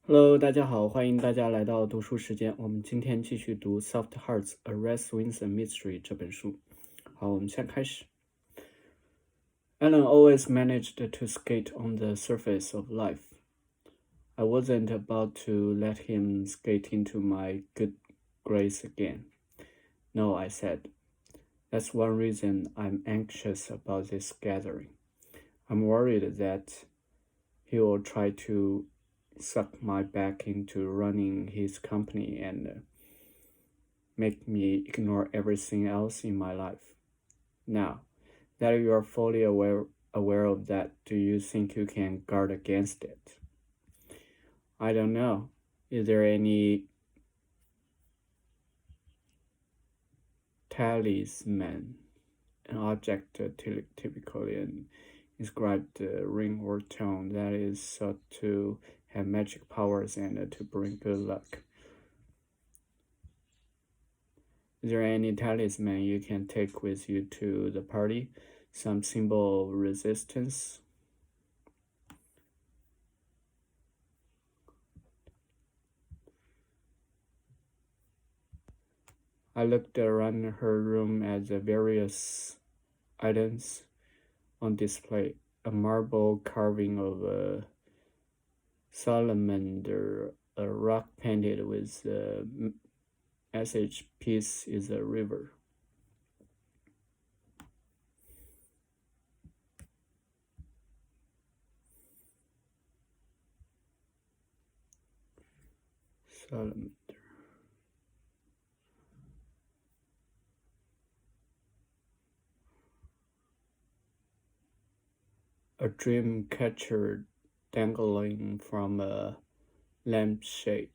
Hello，大家好，欢迎大家来到读书时间。我们今天继续读《Soft Hearts: A Rett Swinson Mystery》这本书。好，我们先开始。Alan always managed to skate on the surface of life. I wasn't about to let him skate into my good grace again. No, I said. That's one reason I'm anxious about this gathering. I'm worried that he will try to suck my back into running his company and make me ignore everything else in my life. Now, that you are fully aware of that, do you think you can guard against it? I don't know. Is there any talisman, an object typically inscribed ring or tone that is thought to have magic powers and to bring good luck? Is there any talisman you can take with you to the party? Some symbol of resistance? I looked around her room at the various items on display. A marble carving of a salamander, a rock painted with the message "Peace is a river." Salamander. A dream catcher dangling from a lampshade.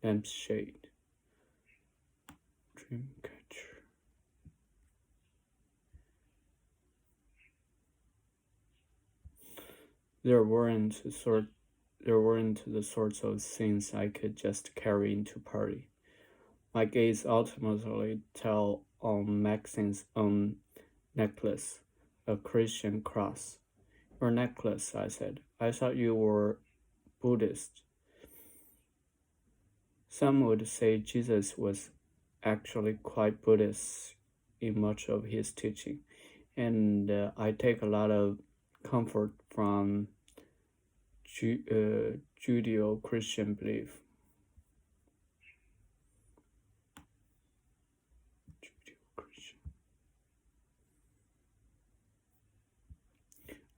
Dream catcher. There weren't the sorts of things I could just carry into party. My gaze ultimately fell on Maxine's own necklace, a Christian cross. Your necklace, I said. I thought you were Buddhist. Some would say Jesus was actually quite Buddhist in much of his teaching, and I take a lot of comfort from Judeo-Christian belief.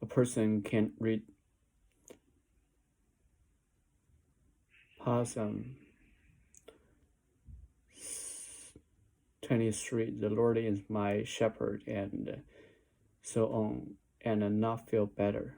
A person can't read Psalm 23, the Lord is my shepherd, and so on, and not feel better.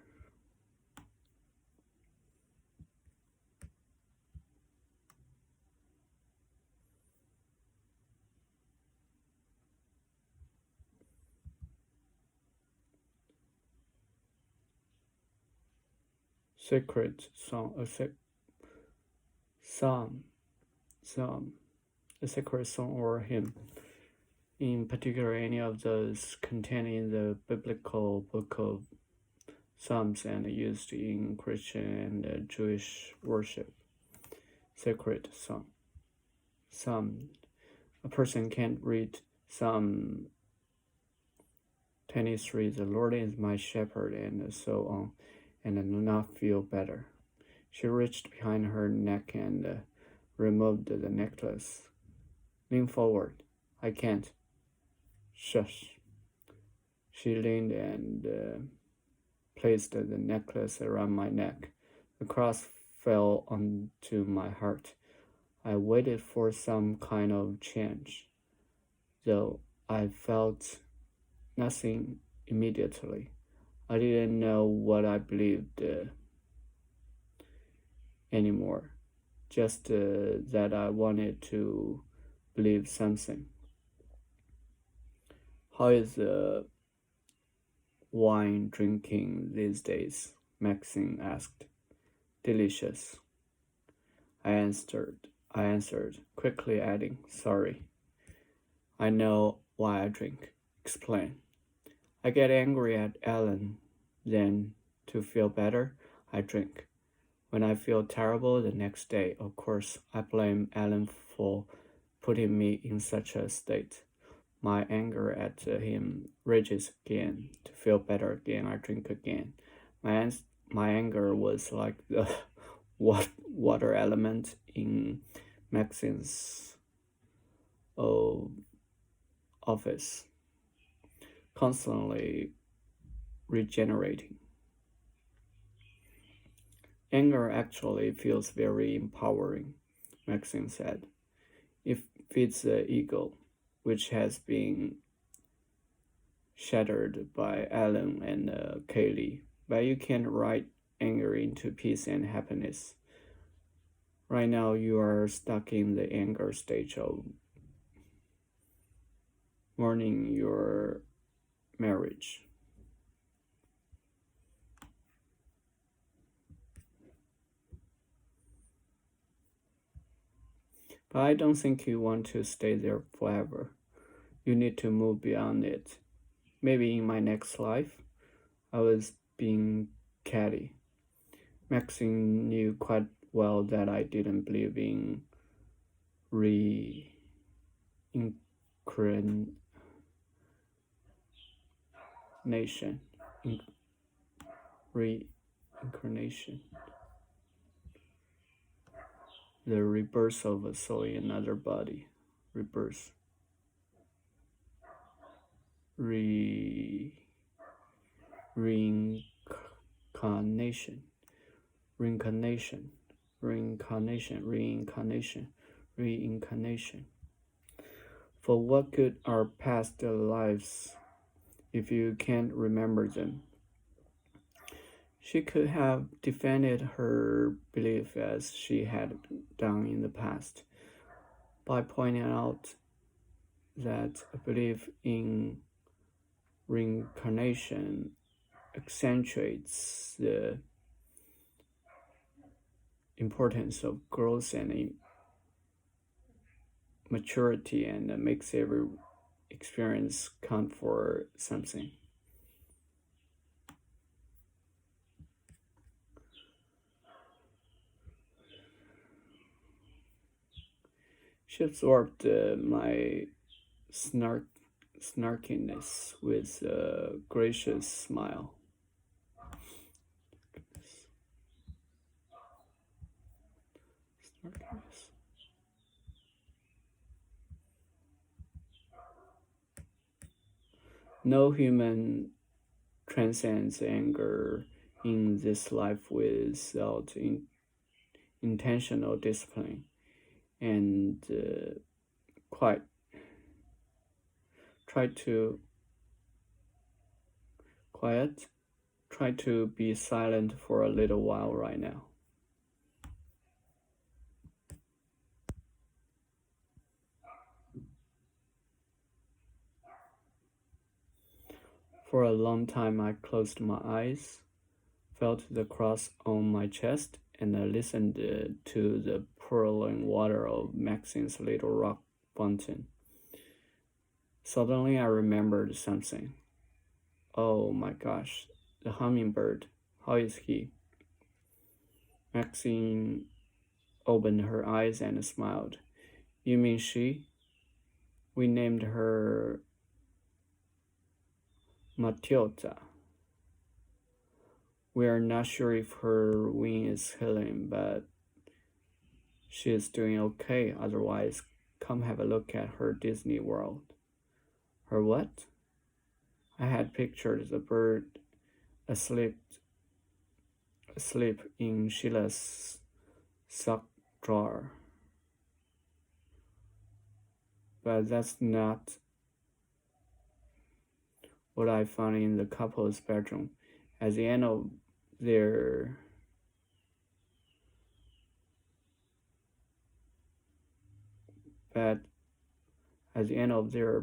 Sacred song, a sacred song or hymn, in particular any of those contained in the biblical book of Psalms and used in Christian and Jewish worship. Sacred song. Psalm. A person can't read Psalm 23, the Lord is my shepherd, and so on, and not feel better. She reached behind her neck and removed the necklace. Lean forward. I can't. Shush. She leaned and placed the necklace around my neck. The cross fell onto my heart. I waited for some kind of change, though I felt nothing immediately. I didn't know what I believed anymore, just that I wanted to believe something. How is wine drinking these days? Maxine asked. Delicious, I answered, quickly adding, sorry. I know why I drink. Explain. I get angry at Ellen, then, to feel better, I drink. When I feel terrible the next day, of course, I blame Alan for putting me in such a state. My anger at him rages again. To feel better again, I drink again. My anger was like the water element in Maxine's office, constantly regenerating. Anger actually feels very empowering, Maxine said. It feeds the ego, which has been shattered by Alan and Kaylee. But you can't write anger into peace and happiness. Right now, you are stuck in the anger stage of mourning your marriage. But I don't think you want to stay there forever. You need to move beyond it. Maybe in my next life, I was being catty. Maxine knew quite well that I didn't believe in reincarnation. Reincarnation. The rebirth of a soul in another body. Rebirth. Reincarnation. Reincarnation. Reincarnation. Reincarnation. Reincarnation. For what good are past lives if you can't remember them? She could have defended her belief as she had done in the past by pointing out that a belief in reincarnation accentuates the importance of growth and maturity and makes every experience count for something. She absorbed my snarkiness with a gracious smile. No human transcends anger in this life without intentional discipline and try to be silent for a little while right now. For a long time I closed my eyes, felt the cross on my chest, and listened to the purling water of Maxine's little rock fountain. Suddenly I remembered something. Oh my gosh, the hummingbird. How is he? Maxine opened her eyes and smiled. You mean she? We named her Matilda. We are not sure if her wing is healing, but she is doing okay. Otherwise, come have a look at her Disney World. Her what? I had pictured the bird asleep in Sheila's sock drawer. But that's not what I found in the couple's bedroom. At the end of their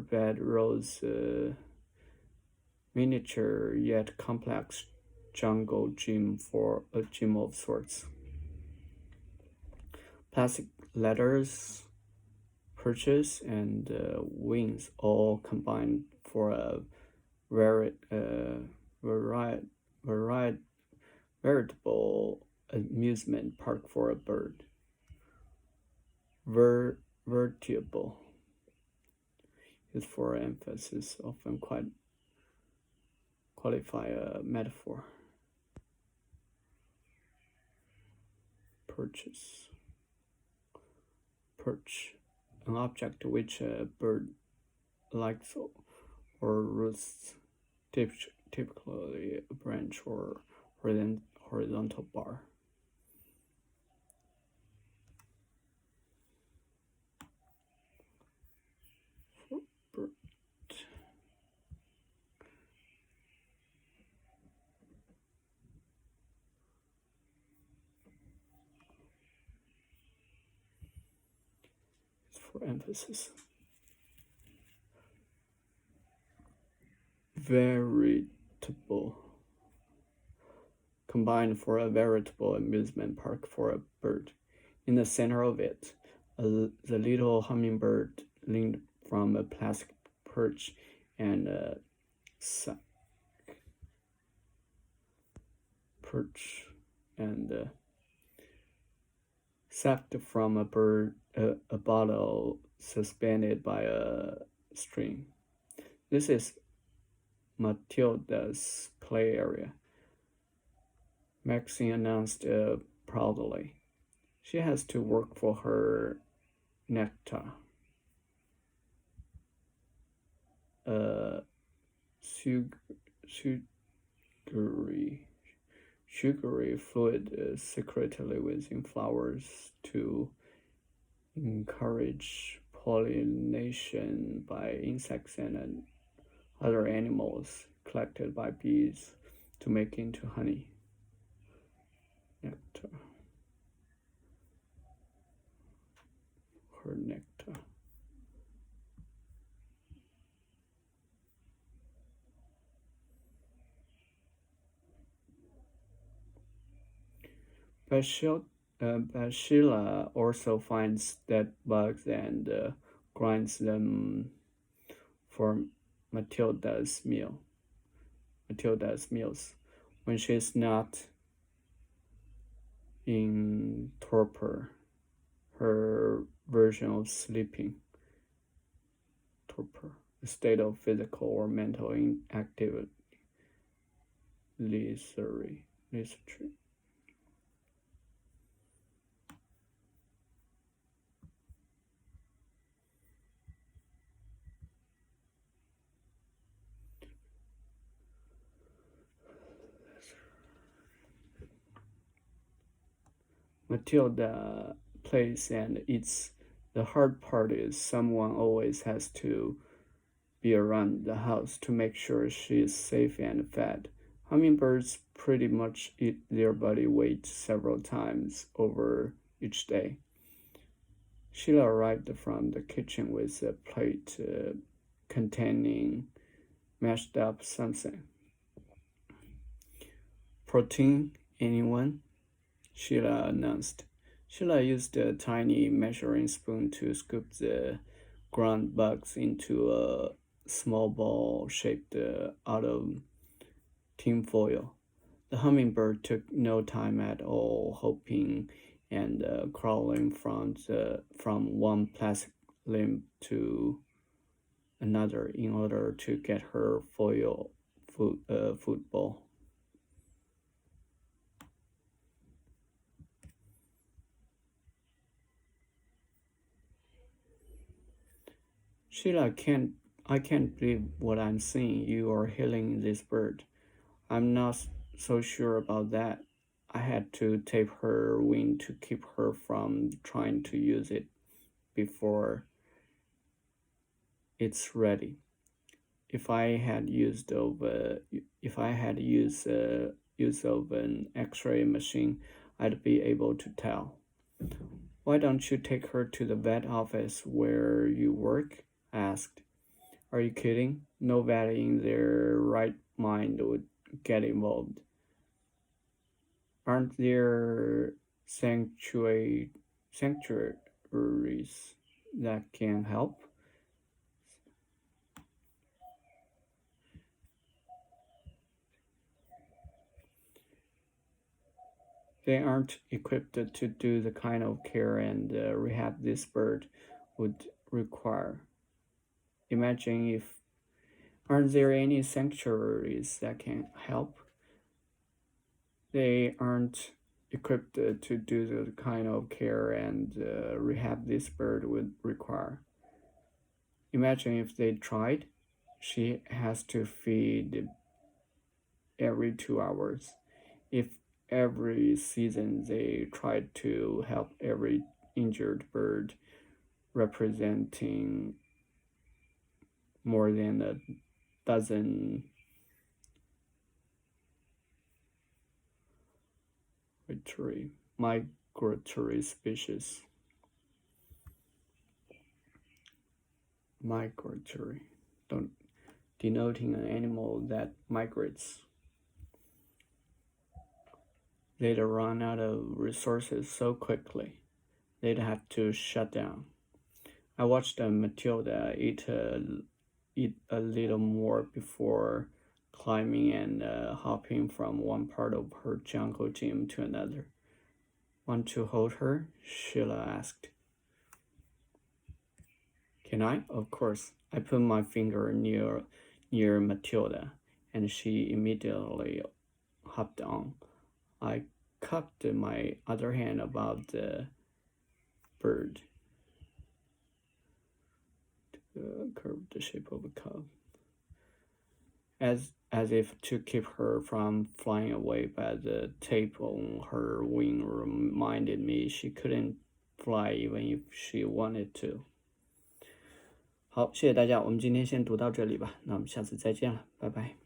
bed rose a miniature yet complex jungle gym of sorts. Plastic ladders, perches, and wings all combined for a veritable amusement park for a bird. Vertible is for emphasis, often qualify a metaphor. Perch, an object to which a bird likes or roosts, typically a branch or horizontal bar. For bird. It's for emphasis. Veritable. Combined for a veritable amusement park for a bird. In the center of it, the little hummingbird leaned from a plastic perch and sucked from a bottle suspended by a string. This is Matilda's play area, Maxine announced proudly. She has to work for her nectar. Sugary fluid secretly within flowers to encourage pollination by insects and other animals collected by bees to make into honey. Nectar. Her nectar. Sheila also finds dead bugs and grinds them for Matilda's meals. When she's not in torpor, her version of sleeping. Torpor, a state of physical or mental inactivity. Lethargy. Matilda plays and eats. The hard part is someone always has to be around the house to make sure she is safe and fed. Hummingbirds pretty much eat their body weight several times over each day. Sheila arrived from the kitchen with a plate containing mashed up something. Protein, anyone? Sheila announced. Sheila used a tiny measuring spoon to scoop the ground bugs into a small ball shaped out of tinfoil. The hummingbird took no time at all, hopping and crawling from one plastic limb to another in order to get her food ball. Sheila, I can't believe what I'm seeing. You are healing this bird. I'm not so sure about that. I had to tape her wing to keep her from trying to use it before it's ready. If I had used of an X-ray machine, I'd be able to tell. Why don't you take her to the vet office where you work? I asked. Are you kidding? No vet in their right mind would get involved. Aren't there sanctuaries that can help? They aren't equipped to do the kind of care and rehab this bird would require. Imagine if aren't there any sanctuaries that can help? They aren't equipped to do the kind of care and rehab this bird would require. Imagine if they tried. She has to feed every 2 hours. If every season they tried to help every injured bird, representing more than a dozen migratory species. Migratory, denoting an animal that migrates. They'd run out of resources so quickly, they'd have to shut down. I watched Matilda eat a little more before climbing and hopping from one part of her jungle gym to another. Want to hold her? Sheila asked. Can I? Of course. I put my finger near Matilda, and she immediately hopped on. I cupped my other hand above the bird, curved the shape of a cup, as if to keep her from flying away, but the tape on her wing reminded me she couldn't fly even if she wanted to. 好，谢谢大家，我们今天先读到这里吧，那我们下次再见了，拜拜。